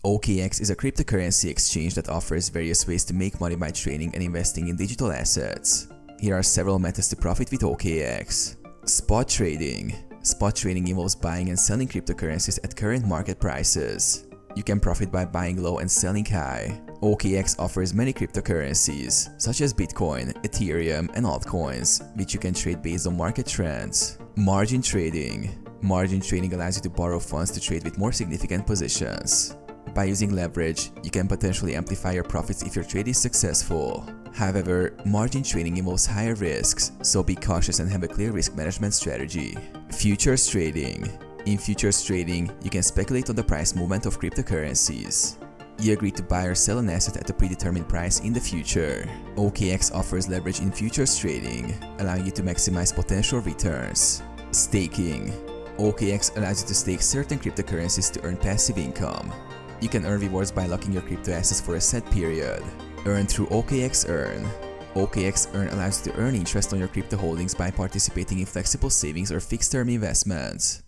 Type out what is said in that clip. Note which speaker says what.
Speaker 1: OKX is a cryptocurrency exchange that offers various ways to make money by trading and investing in digital assets. Here are several methods to profit with OKX. Spot trading. Spot trading involves buying and selling cryptocurrencies at current market prices. You can profit by buying low and selling high. OKX offers many cryptocurrencies, such as Bitcoin, Ethereum, and altcoins, which you can trade based on market trends. Margin trading. Margin trading allows you to borrow funds to trade with more significant positions. By using leverage, you can potentially amplify your profits if your trade is successful. However, margin trading involves higher risks, so be cautious and have a clear risk management strategy. Futures trading. In futures trading, you can speculate on the price movement of cryptocurrencies. You agree to buy or sell an asset at a predetermined price in the future. OKX offers leverage in futures trading, allowing you to maximize potential returns. Staking. OKX allows you to stake certain cryptocurrencies to earn passive income. You can earn rewards by locking your crypto assets for a set period. Earn through OKX Earn. OKX Earn allows you to earn interest on your crypto holdings by participating in flexible savings or fixed-term investments.